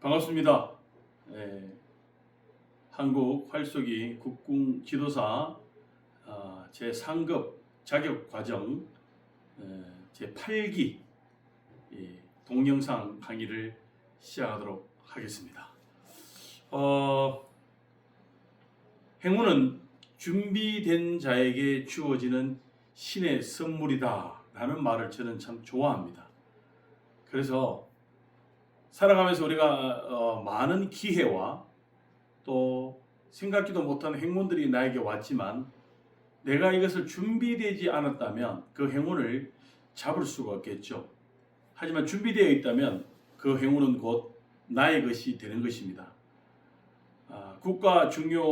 반갑습니다. 한국 활쏘기 국궁 지도사 제3급 자격과정 제8기 동영상 강의를 시작하도록 하겠습니다. 행운은 준비된 자에게 주어지는 신의 선물이다 라는 말을 저는 참 좋아합니다. 그래서 살아가면서 우리가 많은 기회와 또 생각지도 못한 행운들이 나에게 왔지만 내가 이것을 준비되지 않았다면 그 행운을 잡을 수가 없겠죠. 하지만 준비되어 있다면 그 행운은 곧 나의 것이 되는 것입니다. 국가 중요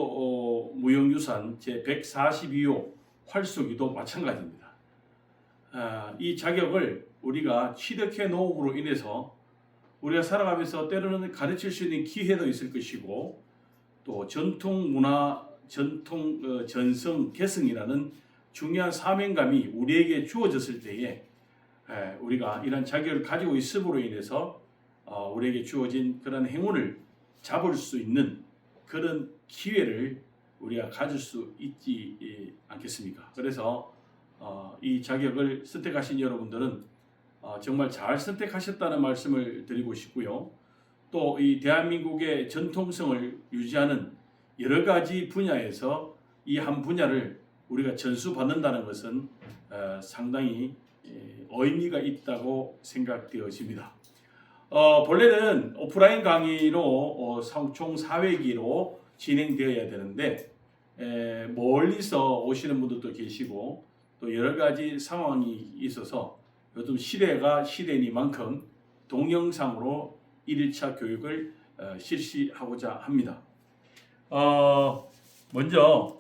무형유산 제142호 활쏘기도 마찬가지입니다. 이 자격을 우리가 취득해 놓음으로 인해서 우리가 살아가면서 때로는 가르칠 수 있는 기회도 있을 것이고 또 전통 문화, 전성 계승이라는 중요한 사명감이 우리에게 주어졌을 때에 우리가 이런 자격을 가지고 있음으로 인해서 우리에게 주어진 그런 행운을 잡을 수 있는 그런 기회를 우리가 가질 수 있지 않겠습니까? 그래서 이 자격을 선택하신 여러분들은 정말 잘 선택하셨다는 말씀을 드리고 싶고요. 또 이 대한민국의 전통성을 유지하는 여러 가지 분야에서 이 한 분야를 우리가 전수받는다는 것은 상당히 의미가 있다고 생각되어집니다. 본래는 오프라인 강의로 총 4회기로 진행되어야 되는데 멀리서 오시는 분들도 계시고 또 여러 가지 상황이 있어서 요즘 시대가 시대이니만큼 동영상으로 1일차 교육을 실시하고자 합니다. 먼저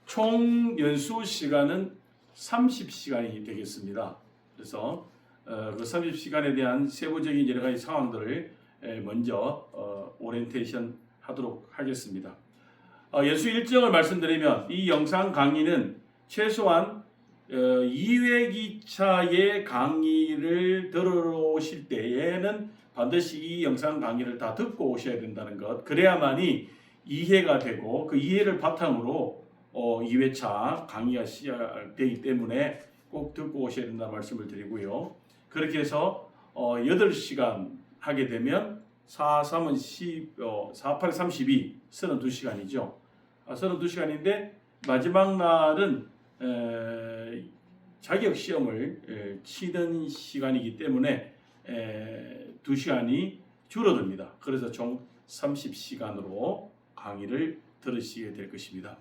총 연수 시간은 30시간이 되겠습니다. 그래서 그 30시간에 대한 세부적인 여러 가지 상황들을 먼저 오리엔테이션 하도록 하겠습니다. 연수 일정을 말씀드리면 이 영상 강의는 최소한 2회기차의 강의를 들으러 오실 때에는 반드시 이 영상 강의를 다 듣고 오셔야 된다는 것. 그래야만이 이해가 되고 그 이해를 바탕으로 2회차 강의가 시작되기 때문에 꼭 듣고 오셔야 된다는 말씀을 드리고요. 그렇게 해서 8시간 하게 되면 4, 3은 10, 4, 8, 32, 32시간이죠. 32시간인데 마지막 날은 자격 시험을 치는 시간이기 때문에 2시간이 줄어듭니다. 그래서 총 30시간으로 강의를 들으시게 될 것입니다.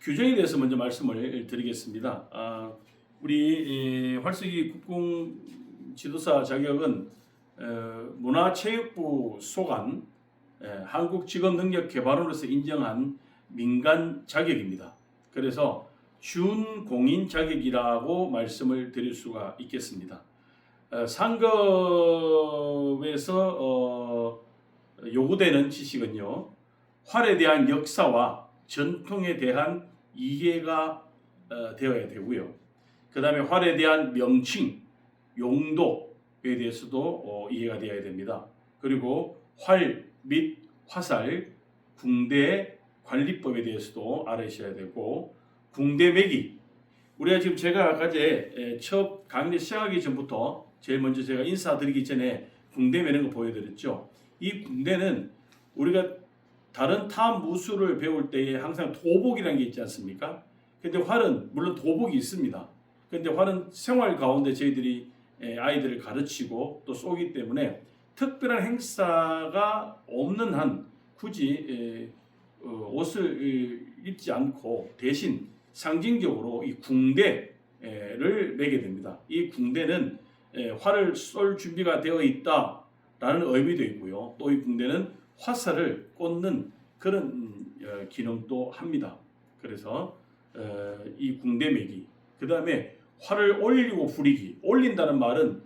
규정에 대해서 먼저 말씀을 드리겠습니다. 우리 활쏘기 국궁 지도사 자격은 문화체육부 소관 한국직업능력개발원으로서 인정한 민간 자격입니다. 그래서 준공인 자격이라고 말씀을 드릴 수가 있겠습니다. 상급에서 요구되는 지식은요, 활에 대한 역사와 전통에 대한 이해가 되어야 되고요. 그 다음에 활에 대한 명칭, 용도에 대해서도 이해가 되어야 됩니다. 그리고 활 및 화살, 궁대 관리법에 대해서도 알으셔야 되고, 궁대 매기. 우리가 지금 제가 아까 첫 강의 시작하기 전부터 제일 먼저 제가 인사드리기 전에 궁대 매는 거 보여드렸죠. 이 궁대는 우리가 다른 타 무술을 배울 때에 항상 도복이라는 게 있지 않습니까? 근데 활은 물론 도복이 있습니다. 근데 활은 생활 가운데 저희들이 아이들을 가르치고 또 쏘기 때문에 특별한 행사가 없는 한 굳이 옷을 입지 않고 대신 상징적으로 이 궁대를 매게 됩니다. 이 궁대는 활을 쏠 준비가 되어 있다라는 의미도 있고요. 또 이 궁대는 화살을 꽂는 그런 기능도 합니다. 그래서 이 궁대 매기, 그 다음에 활을 올리고 부리기. 올린다는 말은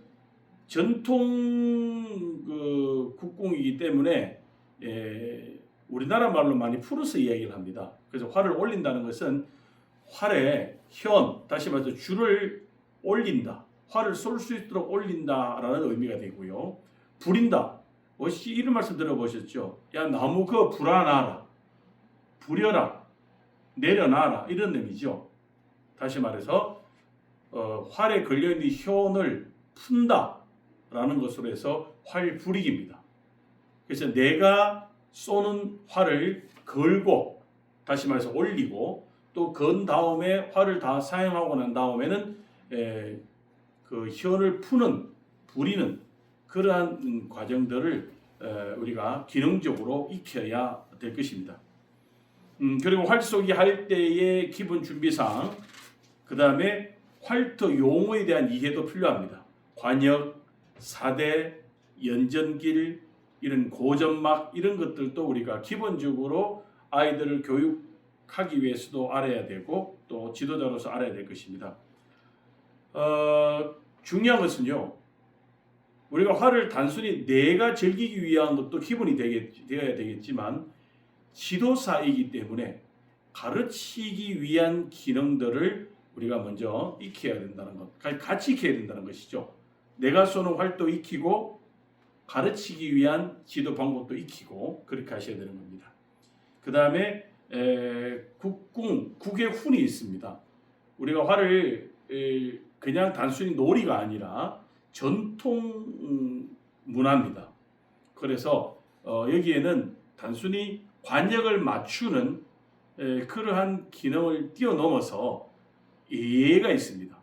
전통 국궁이기 때문에 우리나라 말로 많이 풀어서 이야기를 합니다. 그래서 활을 올린다는 것은 활에 다시 말해서 줄을 올린다. 활을 쏠 수 있도록 올린다라는 의미가 되고요. 부린다. 혹시 이런 말씀 들어보셨죠? 야, 나무 그거 불어놔라, 부려라, 내려놔라, 이런 의미죠. 다시 말해서 활에 걸려있는 효원을 푼다라는 것으로 해서 활부리기입니다. 그래서 내가 쏘는 활을 걸고, 다시 말해서 올리고, 또 건 다음에 활을 다 사용하고 난 다음에는 그 현을 푸는, 부리는 그러한 과정들을 우리가 기능적으로 익혀야 될 것입니다. 그리고 활쏘기 할 때의 기본 준비사항, 그 다음에 활터 용어에 대한 이해도 필요합니다. 관역, 사대, 연전길, 이런 고점막, 이런 것들도 우리가 기본적으로 아이들을 교육하기 위해서도 알아야 되고 또 지도자로서 알아야 될 것입니다. 중요한 것은요, 우리가 활을 단순히 내가 즐기기 위한 것도 기본이 되어야 되겠지만 지도사이기 때문에 가르치기 위한 기능들을 우리가 먼저 익혀야 된다는 것, 같이 익혀야 된다는 것이죠. 내가 쏘는 활도 익히고 가르치기 위한 지도 방법도 익히고 그렇게 하셔야 되는 겁니다. 그 다음에 국의 훈이 있습니다. 우리가 활을 그냥 단순히 놀이가 아니라 전통 문화입니다. 그래서 여기에는 단순히 관역을 맞추는 그러한 기능을 뛰어넘어서 예가 있습니다.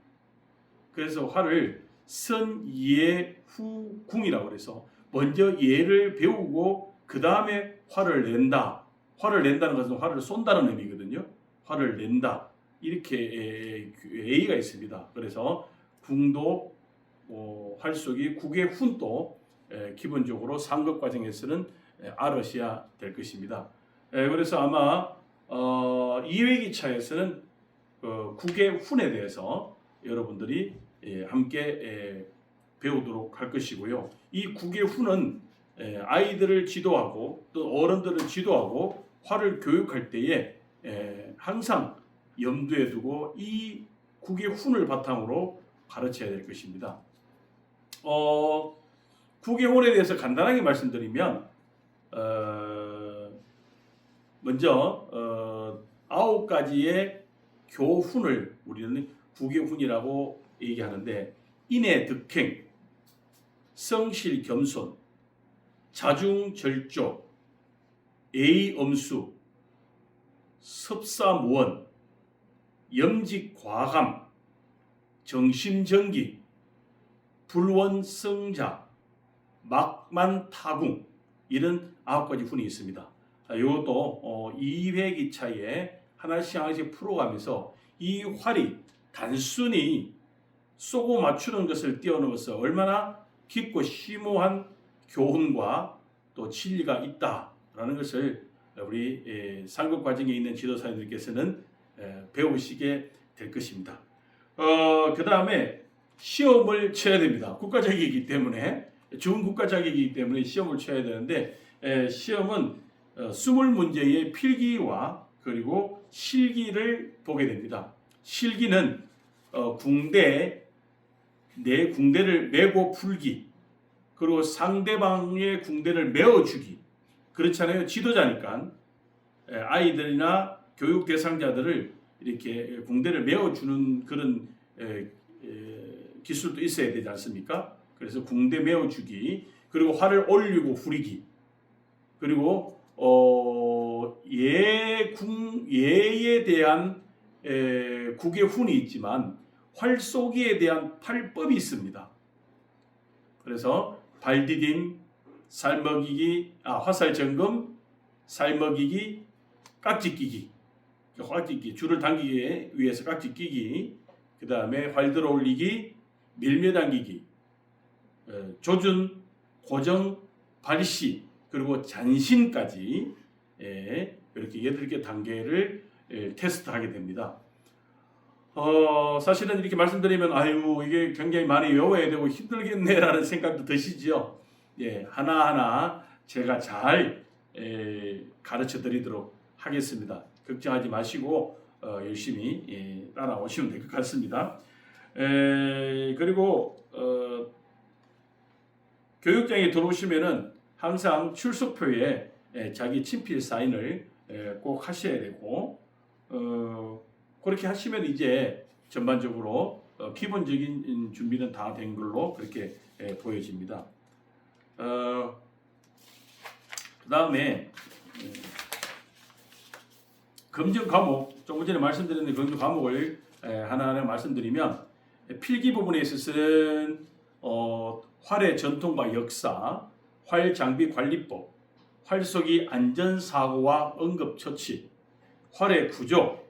그래서 활을 선, 예, 후, 궁이라고 해서 먼저 예를 배우고 그 다음에 활을 낸다. 활을 낸다는 것은 활을 쏜다는 의미거든요. 활을 낸다. 이렇게 예의가 있습니다. 그래서 궁도 활쏘기, 국의 훈도 기본적으로 상급 과정에서는 알으셔야 될 것입니다. 그래서 아마 2회기차에서는 국의 훈에 대해서 여러분들이 함께 배우도록 할 것이고요. 이 국의 훈은 아이들을 지도하고 또 어른들을 지도하고 활을 교육할 때에 항상 염두에 두고 이 국의 훈을 바탕으로 가르쳐야 될 것입니다. 국의 훈에 대해서 간단하게 말씀드리면 먼저 9가지의 교훈을 우리는 국의 훈이라고 얘기하는데, 인애 득행, 성실 겸손, 자중절조, 예의 엄수, 섭사무원, 염직과감, 정심정기, 불원성자, 막만타궁, 이런 9가지 훈이 있습니다. 이것도 2회기차에 하나씩 풀어가면서 이 활이 단순히 쏘고 맞추는 것을 뛰어넘어서 얼마나 깊고 심오한 교훈과 또 진리가 있다라는 것을 우리 상급 과정에 있는 지도사님들께서는 배우시게 될 것입니다. 그 다음에 시험을 쳐야 됩니다. 국가자격이기 때문에, 준국가자격이기 때문에 시험을 쳐야 되는데, 시험은 20문제의 필기와 그리고 실기를 보게 됩니다. 실기는 내 궁대를 메고 풀기, 그리고 상대방의 궁대를 메어주기. 그렇잖아요. 지도자니까 아이들이나 교육 대상자들을 이렇게 궁대를 메어주는 그런 기술도 있어야 되지 않습니까? 그래서 궁대 메어주기, 그리고 활을 올리고 후리기, 그리고 예에 대한 국의 훈이 있지만 활쏘기에 대한 팔법이 있습니다. 그래서 발디딤, 살먹이기, 화살 점검, 살먹이기, 깍지 끼기, 줄을 당기기 위해서 깍지 끼기, 그 다음에 활 들어 올리기, 밀며 당기기, 조준, 고정, 발시, 그리고 잔신까지 이렇게 8개 단계를 테스트하게 됩니다. 사실은 이렇게 말씀드리면 이게 굉장히 많이 외워야 되고 힘들겠네라는 생각도 드시죠. 하나하나 제가 잘 가르쳐 드리도록 하겠습니다. 걱정하지 마시고 열심히 따라오시면 될 것 같습니다. 그리고 교육장에 들어오시면은 항상 출석표에 자기 친필 사인을 꼭 하셔야 되고 그렇게 하시면 이제 전반적으로 기본적인 준비는 다 된 걸로 그렇게 보여집니다. 그 다음에 검정 과목, 조금 전에 말씀드렸는데 검정 과목을 하나하나 말씀드리면 필기 부분에 있어서는 활의 전통과 역사, 활 장비 관리법, 활쏘기 안전사고와 응급처치, 활의 구조,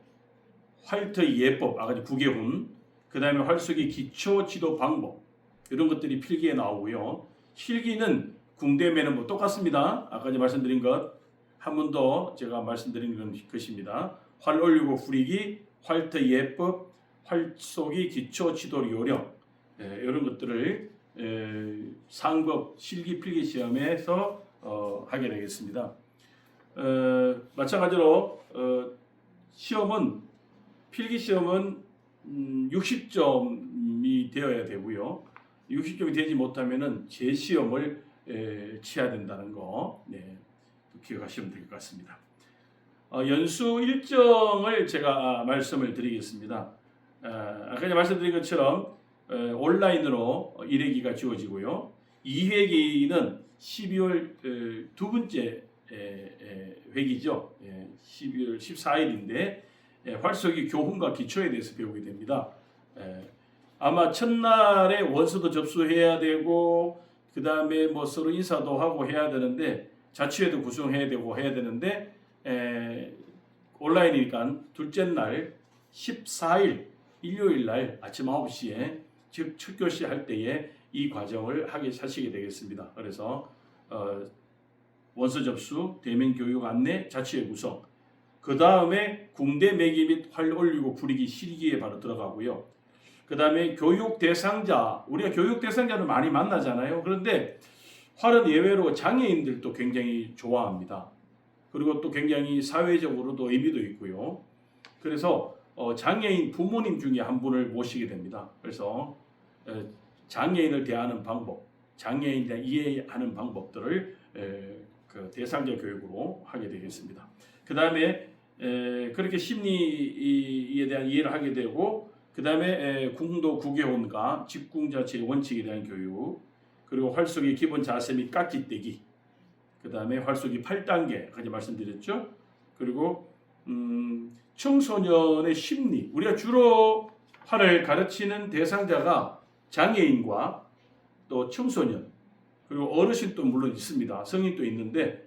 활터의 예법, 아까 9개훈, 그 다음에 활쏘기 기초 지도 방법 이런 것들이 필기에 나오고요. 실기는 궁대면은 뭐 똑같습니다. 아까 말씀드린 것 한 번 더 제가 말씀드린 것입니다. 활 올리고 후리기, 활터 예법, 활쏘기 기초 지도 요령 이런 것들을 상급 실기 필기 시험에서 하게 되겠습니다. 마찬가지로 시험은 필기 시험은 60점이 되어야 되고요. 60점이 되지 못하면은 재시험을 치야 된다는 거 기억하시면 될 것 같습니다. 연수 일정을 제가 말씀을 드리겠습니다. 아까 말씀드린 것처럼 온라인으로 1회기가 주어지고요. 2회기는 12월 두 번째 회기죠. 12월 14일인데 활쏘기 교훈과 기초에 대해서 배우게 됩니다. 아마 첫날에 원서도 접수해야 되고 그 다음에 뭐 서로 인사도 하고 해야 되는데 자취회도 구성해야 되고 해야 되는데 온라인이니까 둘째 날 14일 일요일 날 아침 9시에 즉 첫 교시 할 때에 이 과정을 하시게 되겠습니다. 그래서 원서 접수, 대면 교육 안내, 자취회 구성, 그 다음에 궁대 매기 및 활 올리고 부리기 실기에 바로 들어가고요. 그 다음에 교육 대상자, 우리가 교육 대상자를 많이 만나잖아요. 그런데 활은 예외로 장애인들도 굉장히 좋아합니다. 그리고 또 굉장히 사회적으로도 의미도 있고요. 그래서 장애인 부모님 중에 한 분을 모시게 됩니다. 그래서 장애인을 대하는 방법, 장애인에 대한 이해하는 방법들을 그 대상자 교육으로 하게 되겠습니다. 그 다음에 그렇게 심리에 대한 이해를 하게 되고 그 다음에 궁도 구개혼과 직궁자체의 원칙에 대한 교육, 그리고 활쏘기 기본 자세 및 깍지떼기, 그 다음에 활쏘기 8단계까지 말씀드렸죠. 그리고 청소년의 심리, 우리가 주로 활을 가르치는 대상자가 장애인과 또 청소년, 그리고 어르신도 물론 있습니다. 성인도 있는데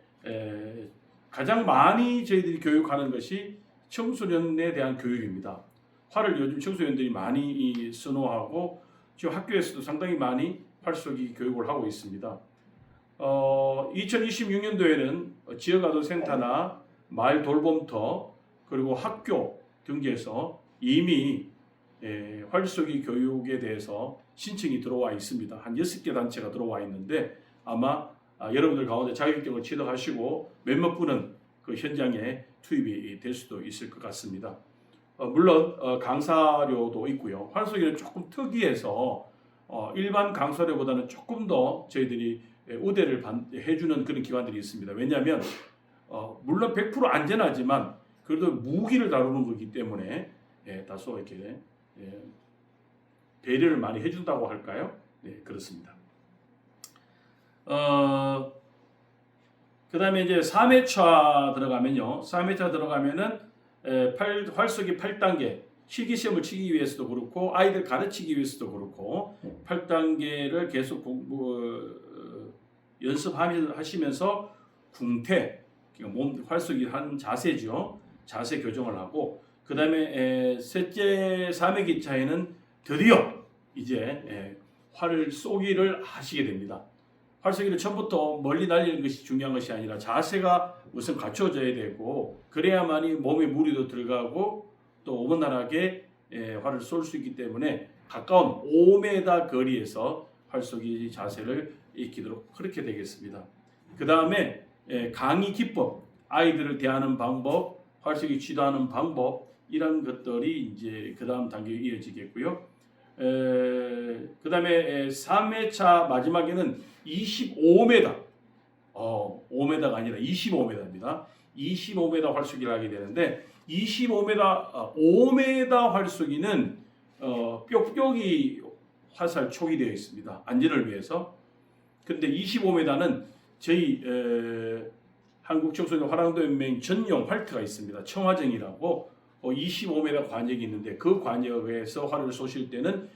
가장 많이 저희들이 교육하는 것이 청소년에 대한 교육입니다. 활을 요즘 청소년들이 많이 선호하고 지금 학교에서도 상당히 많이 활쏘기 교육을 하고 있습니다. 2026년도에는 지역아동센터나 마을 돌봄터 그리고 학교 등지에서 이미 활쏘기 교육에 대해서 신청이 들어와 있습니다. 한 6개 단체가 들어와 있는데 아마 여러분들 가운데 자격증을 취득하시고 몇몇 분은 그 현장에 투입이 될 수도 있을 것 같습니다. 물론 강사료도 있고요. 활쏘기는 조금 특이해서 일반 강사료보다는 조금 더 저희들이 우대를 해주는 그런 기관들이 있습니다. 왜냐하면 물론 100% 안전하지만 그래도 무기를 다루는 거기 때문에 다소 이렇게 배려를 많이 해준다고 할까요? 네, 그렇습니다. 그 다음에 이제 3회차 들어가면요. 3회차 들어가면은 활쏘기 8단계 실기시험을 치기 위해서도 그렇고 아이들 가르치기 위해서도 그렇고 8단계를 계속 연습하시면서 궁태, 몸 활쏘기 한 자세죠. 자세 교정을 하고 그 다음에 셋째 3회기차에는 드디어 이제 활을 쏘기를 하시게 됩니다. 활쏘기를 처음부터 멀리 날리는 것이 중요한 것이 아니라 자세가 우선 갖춰져야 되고 그래야만이 몸에 무리도 들어가고 또 원활하게 활을 쏠 수 있기 때문에 가까운 5m 거리에서 활쏘기 자세를 익히도록 그렇게 되겠습니다. 그 다음에 강의 기법, 아이들을 대하는 방법, 활쏘기 지도하는 방법 이런 것들이 이제 그 다음 단계에 이어지겠고요. 그다음에 3회차 마지막에는 25m, 5m가 아니라 25m입니다. 25m 활쏘기를 하게 되는데 25m, 5m 활쏘기는 뾱뾱이 화살 촉이 되어 있습니다. 안전을 위해서. 근데 25m는 저희 한국청소년 화랑도연맹 전용 활트가 있습니다. 청화정이라고 25m 관역이 있는데 그 관역에서 활을 쏘실 때는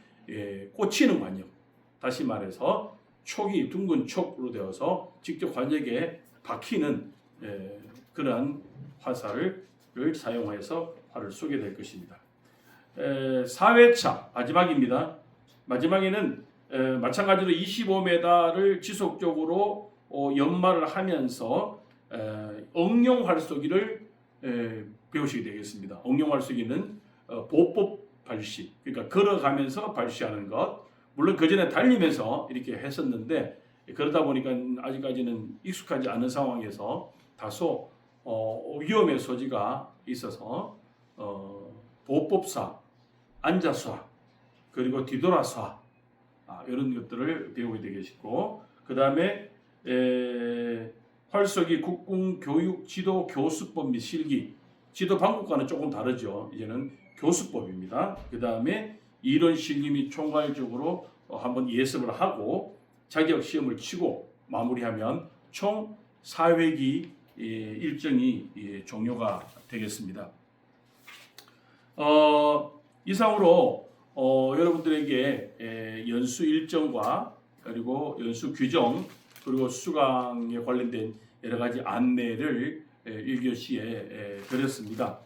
꽂히는 관역, 다시 말해서 촉이 둥근 촉으로 되어서 직접 관역에 박히는 그러한 화살을 사용해서 활을 쏘게 될 것입니다. 4회차 마지막입니다. 마지막에는 마찬가지로 25m를 지속적으로 연마를 하면서 응용 활쏘기를 배우시게 되겠습니다. 응용 활쏘기는 보법 발시, 그러니까 걸어가면서 발시하는 것. 물론 그 전에 달리면서 이렇게 했었는데 그러다 보니까 아직까지는 익숙하지 않은 상황에서 다소 위험의 소지가 있어서 보법사, 앉아서 그리고 뒤돌아서 이런 것들을 배우게 되겠고, 그 다음에 활쏘기 국궁 교육 지도 교수법 및 실기, 지도 방법과는 조금 다르죠. 이제는 교수법입니다. 그 다음에 이론 실기 및 총괄적으로 한번 예습을 하고 자격 시험을 치고 마무리하면 총 4회기 일정이 종료가 되겠습니다. 이상으로 여러분들에게 연수 일정과 그리고 연수 규정 그리고 수강에 관련된 여러 가지 안내를 1교시에 드렸습니다.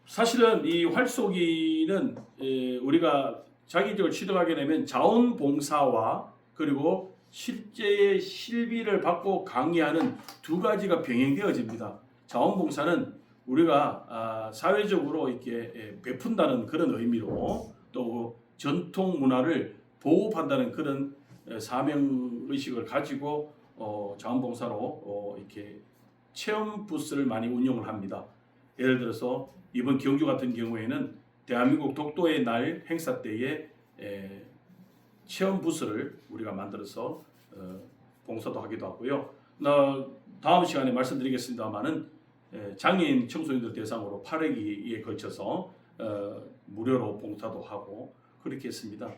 사실은 이 활쏘기는 우리가 자기적으로 취득하게 되면 자원봉사와 그리고 실제의 실비를 받고 강의하는 두 가지가 병행되어집니다. 자원봉사는 우리가 사회적으로 이렇게 베푼다는 그런 의미로 또 전통 문화를 보호한다는 그런 사명 의식을 가지고 자원봉사로 이렇게 체험 부스를 많이 운영을 합니다. 예를 들어서 이번 경주 같은 경우에는 대한민국 독도의 날 행사 때에 체험 부스를 우리가 만들어서 봉사도 하기도 하고요. 다음 시간에 말씀드리겠습니다만은 장애인 청소년들 대상으로 8회기에 걸쳐서 무료로 봉사도 하고 그렇게 했습니다.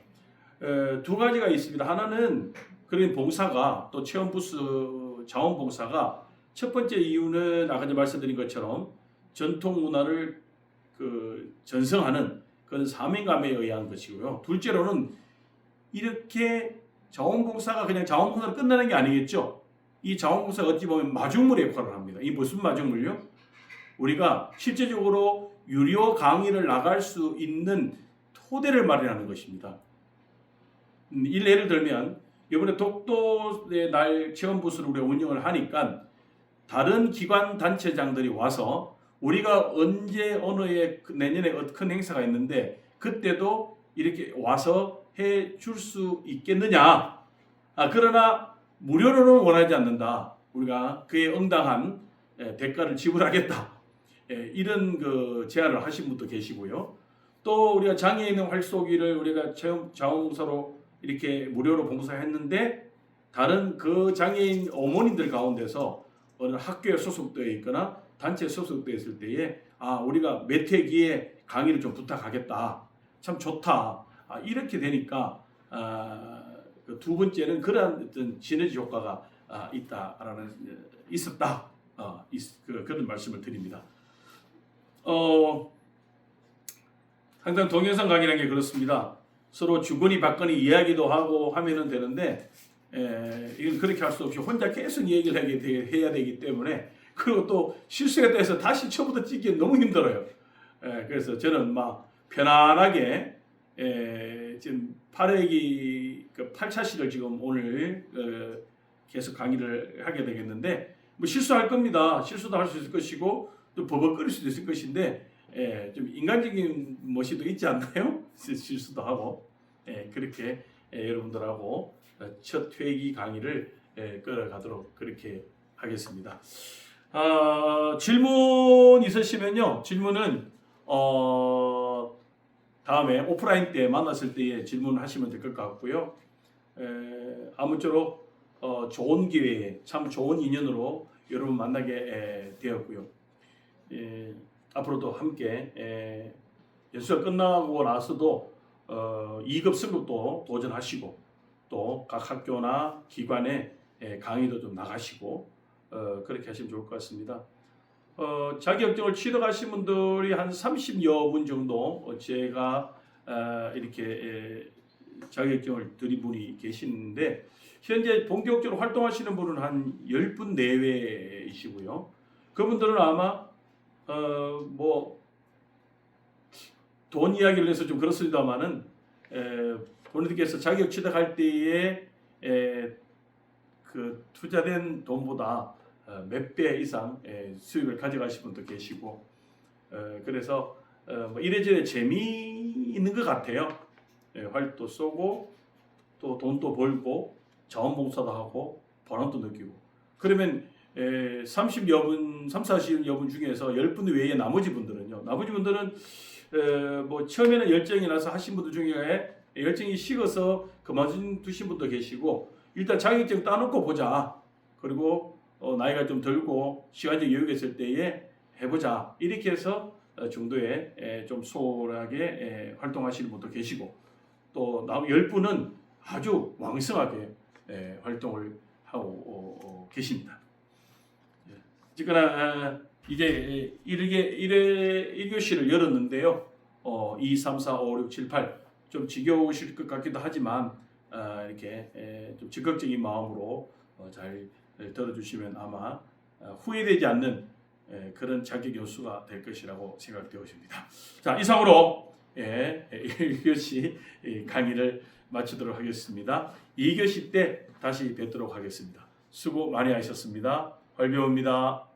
두 가지가 있습니다. 하나는 그런 봉사가 또 체험 부스 자원봉사가 첫 번째 이유는 아까 전에 말씀드린 것처럼 전통 문화를 전승하는 그런 사명감에 의한 것이고요. 둘째로는 이렇게 자원봉사가 그냥 자원봉사로 끝나는 게 아니겠죠. 이 자원봉사가 어찌 보면 마중물의 역할을 합니다. 이 무슨 마중물요? 우리가 실제적으로 유료 강의를 나갈 수 있는 토대를 마련하는 것입니다. 예를 들면 이번에 독도의 날 체험 부스를 우리가 운영을 하니까 다른 기관 단체장들이 와서 우리가 언제 어느 해 내년에 큰 행사가 있는데 그때도 이렇게 와서 해 줄 수 있겠느냐. 그러나 무료로는 원하지 않는다. 우리가 그에 응당한 대가를 지불하겠다. 이런 제안을 하신 분도 계시고요. 또 우리가 장애인의 활쏘기를 우리가 자원봉사로 이렇게 무료로 봉사했는데 다른 그 장애인 어머님들 가운데서 어느 학교에 소속되어 있거나 단체에 소속되어 있을 때에 우리가 몇 회기에 강의를 좀 부탁하겠다. 참 좋다. 이렇게 되니까 그 두 번째는 그러한 어떤 시너지 효과가 있었다. 그런 말씀을 드립니다. 항상 동영상 강의라는 게 그렇습니다. 서로 주거니 받거니 이야기도 하고 하면은 되는데 이건 그렇게 할 수 없이 혼자 계속 얘기를 해야 되기 때문에 그리고 또 실수가 돼서 다시 처음부터 찍기 너무 힘들어요. 그래서 저는 막 편안하게 지금 8회기 8차시를 지금 오늘 계속 강의를 하게 되겠는데 뭐 실수할 겁니다. 실수도 할 수 있을 것이고 또 버벅거릴 수도 있을 것인데 좀 인간적인 멋이도 있지 않나요? 실수도 하고 그렇게 여러분들하고 첫 회기 강의를 끌어가도록 그렇게 하겠습니다. 질문 있으시면요. 질문은 다음에 오프라인 때 만났을 때에 질문하시면 될 것 같고요. 아무쪼록 좋은 기회에 참 좋은 인연으로 여러분 만나게 되었고요. 앞으로도 함께 연수가 끝나고 나서도 2급 승급도 도전하시고 또 각 학교나 기관에 강의도 좀 나가시고 그렇게 하시면 좋을 것 같습니다. 자격증을 취득하신 분들이 한 30여 분 정도 제가 이렇게 자격증을 드린 분이 계시는데 현재 본격적으로 활동하시는 분은 한 10분 내외이시고요. 그분들은 아마 뭐 돈 이야기를 해서 좀 그렇습니다만은 본인들께서 자격 취득할 때에 그 투자된 돈보다 몇 배 이상 수익을 가져가신 분도 계시고 그래서 뭐 이래저래 재미있는 것 같아요. 활도 쏘고 또 돈도 벌고 자원봉사도 하고 보람도 느끼고 그러면 30여 분, 40여 분 중에서 10분 외에 나머지 분들은요. 나머지 분들은 뭐 처음에는 열정이 나서 하신 분들 중에 열정이 식어서 그만두신 분도 계시고 일단 자격증 따놓고 보자. 그리고 나이가 좀 들고 시간적 여유가 있을 때에 해보자. 이렇게 해서 중도에 좀 소홀하게 활동하시는 분도 계시고 또 10분은 아주 왕성하게 활동을 하고 계십니다. 어쨌거나 이제 1교시를 열었는데요. 2, 3, 4, 5, 6, 7, 8 좀 지겨우실 것 같기도 하지만 이렇게 좀 적극적인 마음으로 잘 들어주시면 아마 후회되지 않는 그런 자격 연수가 될 것이라고 생각되어집니다. 자, 이상으로 1교시 강의를 마치도록 하겠습니다. 2교시 때 다시 뵙도록 하겠습니다. 수고 많이 하셨습니다. 활배우입니다.